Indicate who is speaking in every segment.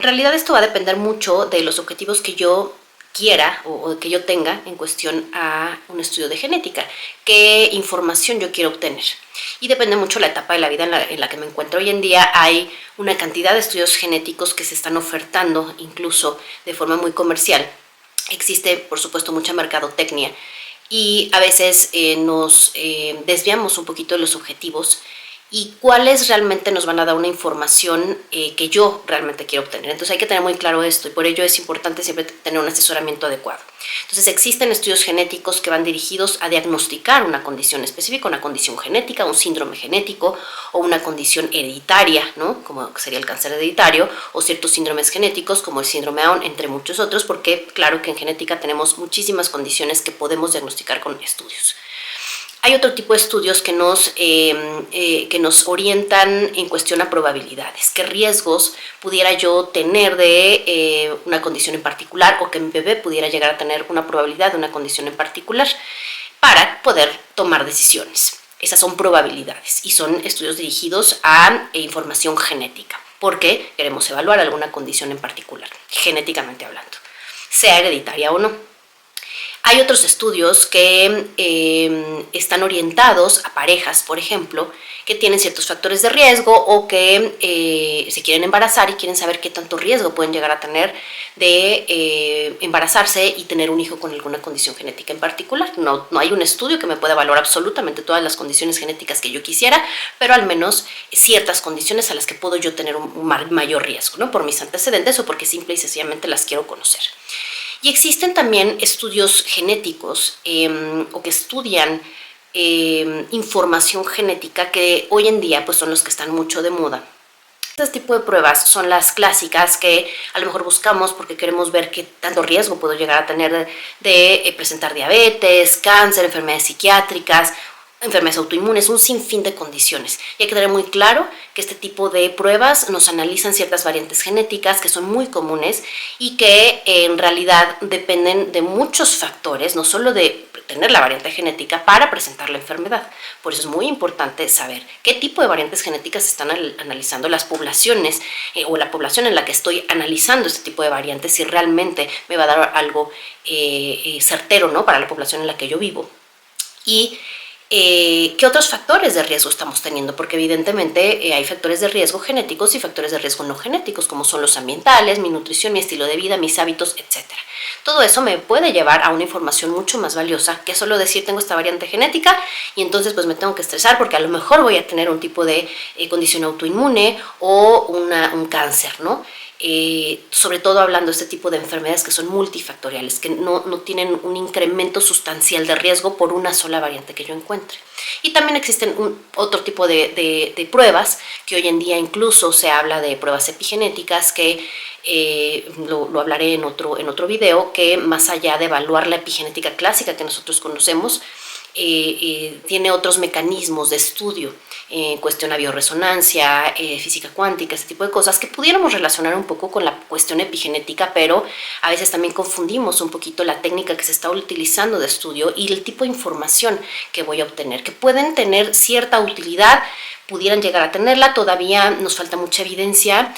Speaker 1: En realidad esto va a depender mucho de los objetivos que yo quiera o que yo tenga en cuestión a un estudio de genética, qué información yo quiero obtener. Y depende mucho la etapa de la vida en la que me encuentro. Hoy en día hay una cantidad de estudios genéticos que se están ofertando incluso de forma muy comercial. Existe, por supuesto, mucha mercadotecnia y a veces nos desviamos un poquito de los objetivos y cuáles realmente nos van a dar una información que yo realmente quiero obtener. Entonces hay que tener muy claro esto y por ello es importante siempre tener un asesoramiento adecuado. Entonces existen estudios genéticos que van dirigidos a diagnosticar una condición específica, una condición genética, un síndrome genético o una condición hereditaria, ¿no? Como sería el cáncer hereditario, o ciertos síndromes genéticos como el síndrome Down, entre muchos otros, porque claro que en genética tenemos muchísimas condiciones que podemos diagnosticar con estudios. Hay otro tipo de estudios que nos orientan en cuestión a probabilidades. ¿Qué riesgos pudiera yo tener de una condición en particular o que mi bebé pudiera llegar a tener una probabilidad de una condición en particular para poder tomar decisiones? Esas son probabilidades y son estudios dirigidos a información genética porque queremos evaluar alguna condición en particular, genéticamente hablando, sea hereditaria o no. Hay otros estudios que están orientados a parejas, por ejemplo, que tienen ciertos factores de riesgo o que se quieren embarazar y quieren saber qué tanto riesgo pueden llegar a tener de embarazarse y tener un hijo con alguna condición genética en particular. No hay un estudio que me pueda evaluar absolutamente todas las condiciones genéticas que yo quisiera, pero al menos ciertas condiciones a las que puedo yo tener un mayor riesgo, ¿no? Por mis antecedentes o porque simple y sencillamente las quiero conocer. Y existen también estudios genéticos o que estudian información genética que hoy en día pues, son los que están mucho de moda. Este tipo de pruebas son las clásicas que a lo mejor buscamos porque queremos ver qué tanto riesgo puedo llegar a tener de presentar diabetes, cáncer, enfermedades psiquiátricas, enfermedades autoinmunes, un sinfín de condiciones. Y hay que tener muy claro que este tipo de pruebas nos analizan ciertas variantes genéticas que son muy comunes y que en realidad dependen de muchos factores, no solo de tener la variante genética para presentar la enfermedad. Por eso es muy importante saber qué tipo de variantes genéticas están analizando las poblaciones o la población en la que estoy analizando este tipo de variantes, si realmente me va a dar algo certero, ¿no? Para la población en la que yo vivo. Y ¿qué otros factores de riesgo estamos teniendo? Porque evidentemente hay factores de riesgo genéticos y factores de riesgo no genéticos, como son los ambientales, mi nutrición, mi estilo de vida, mis hábitos, etc. Todo eso me puede llevar a una información mucho más valiosa que solo decir tengo esta variante genética y entonces pues me tengo que estresar porque a lo mejor voy a tener un tipo de condición autoinmune o un cáncer, ¿no? Sobre todo hablando de este tipo de enfermedades que son multifactoriales, que no tienen un incremento sustancial de riesgo por una sola variante que yo encuentre. Y también existen otro tipo de pruebas, que hoy en día incluso se habla de pruebas epigenéticas, que lo hablaré en otro video, que más allá de evaluar la epigenética clásica que nosotros conocemos, tiene otros mecanismos de estudio en cuestión a bioresonancia, física cuántica, este tipo de cosas que pudiéramos relacionar un poco con la cuestión epigenética, pero a veces también confundimos un poquito la técnica que se está utilizando de estudio y el tipo de información que voy a obtener, que pueden tener cierta utilidad, pudieran llegar a tenerla, todavía nos falta mucha evidencia.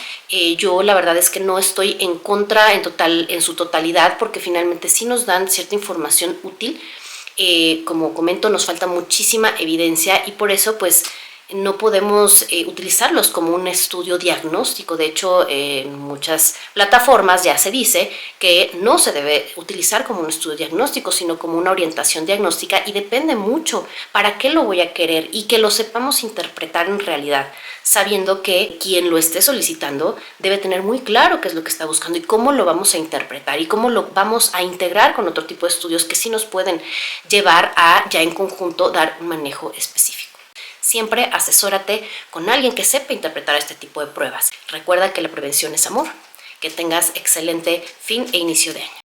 Speaker 1: Yo la verdad es que no estoy en contra en su totalidad, porque finalmente sí nos dan cierta información útil. Como comento, nos falta muchísima evidencia y por eso pues no podemos utilizarlos como un estudio diagnóstico. De hecho, en muchas plataformas ya se dice que no se debe utilizar como un estudio diagnóstico, sino como una orientación diagnóstica, y depende mucho para qué lo voy a querer y que lo sepamos interpretar en realidad, sabiendo que quien lo esté solicitando debe tener muy claro qué es lo que está buscando y cómo lo vamos a interpretar y cómo lo vamos a integrar con otro tipo de estudios que sí nos pueden llevar a ya en conjunto dar un manejo específico. Siempre asesórate con alguien que sepa interpretar este tipo de pruebas. Recuerda que la prevención es amor. Que tengas excelente fin e inicio de año.